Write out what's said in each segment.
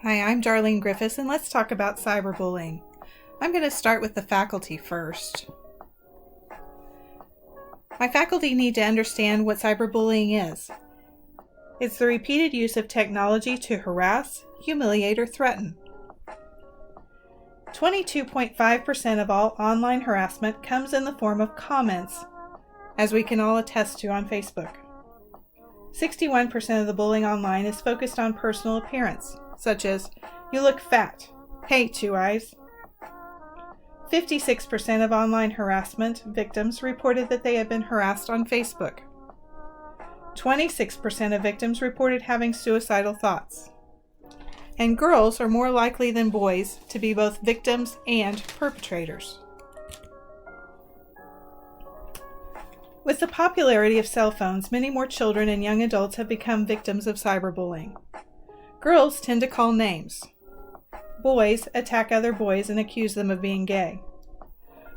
Hi, I'm Darlene Griffiths, and let's talk about cyberbullying. I'm going to start with the faculty first. My faculty need to understand what cyberbullying is. It's the repeated use of technology to harass, humiliate, or threaten. 22.5% of all online harassment comes in the form of comments, as we can all attest to on Facebook. 61% of the bullying online is focused on personal appearance, such as, "You look fat," "Hey, two eyes." 56% of online harassment victims reported that they had been harassed on Facebook. 26% of victims reported having suicidal thoughts. And girls are more likely than boys to be both victims and perpetrators. With the popularity of cell phones, many more children and young adults have become victims of cyberbullying. Girls tend to call names. Boys attack other boys and accuse them of being gay.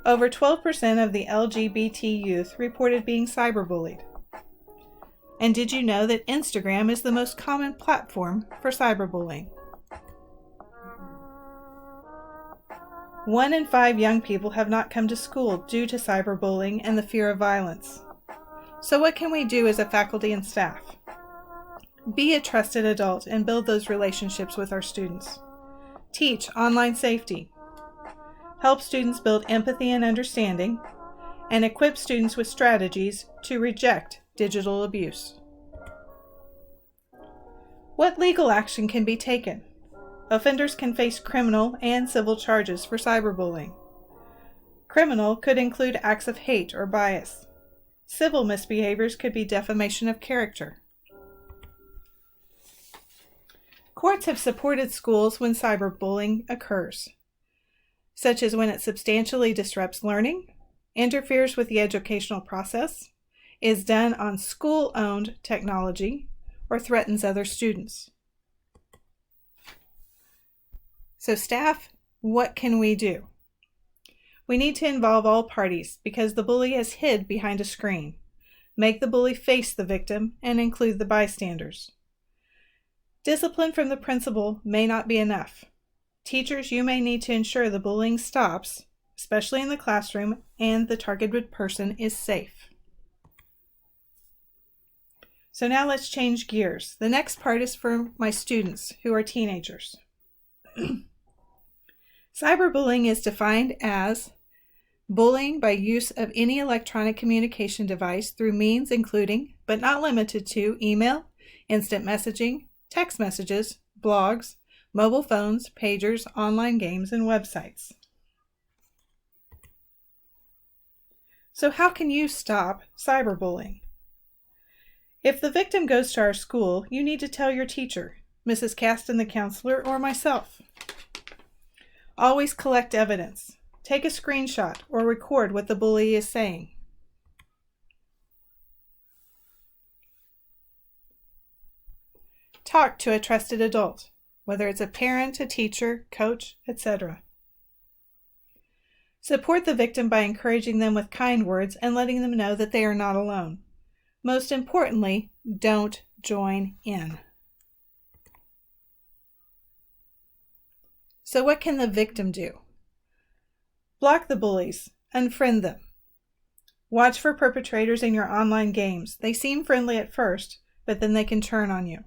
Over 12% of the LGBT youth reported being cyberbullied. And did you know that Instagram is the most common platform for cyberbullying? 1 in 5 young people have not come to school due to cyberbullying and the fear of violence. So what can we do as a faculty and staff? Be a trusted adult and build those relationships with our students. Teach online safety. Help students build empathy and understanding, and equip students with strategies to reject digital abuse. What legal action can be taken? Offenders can face criminal and civil charges for cyberbullying. Criminal could include acts of hate or bias. Civil misbehaviors could be defamation of character. Courts have supported schools when cyberbullying occurs, such as when it substantially disrupts learning, interferes with the educational process, is done on school-owned technology, or threatens other students. So staff, what can we do? We need to involve all parties because the bully has hid behind a screen. Make the bully face the victim and include the bystanders. Discipline from the principal may not be enough. Teachers, you may need to ensure the bullying stops, especially in the classroom, and the targeted person is safe. So now let's change gears. The next part is for my students who are teenagers. Cyberbullying is defined as bullying by use of any electronic communication device through means including, but not limited to, email, instant messaging, text messages, blogs, mobile phones, pagers, online games, and websites. So how can you stop cyberbullying? If the victim goes to our school, you need to tell your teacher, Mrs. Caston, the counselor, or myself. Always collect evidence. Take a screenshot or record what the bully is saying. Talk to a trusted adult, whether it's a parent, a teacher, coach, etc. Support the victim by encouraging them with kind words and letting them know that they are not alone. Most importantly, don't join in. So what can the victim do? Block the bullies. Unfriend them. Watch for perpetrators in your online games. They seem friendly at first, but then they can turn on you.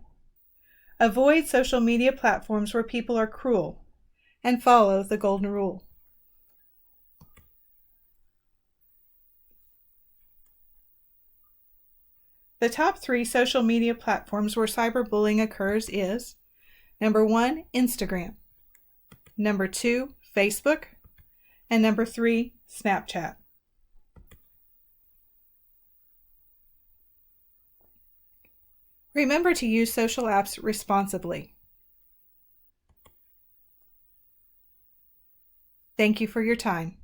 Avoid social media platforms where people are cruel, and follow the golden rule. The top 3 social media platforms where cyberbullying occurs is number 1, Instagram, number 2, Facebook, and number 3, Snapchat. Remember to use social apps responsibly. Thank you for your time.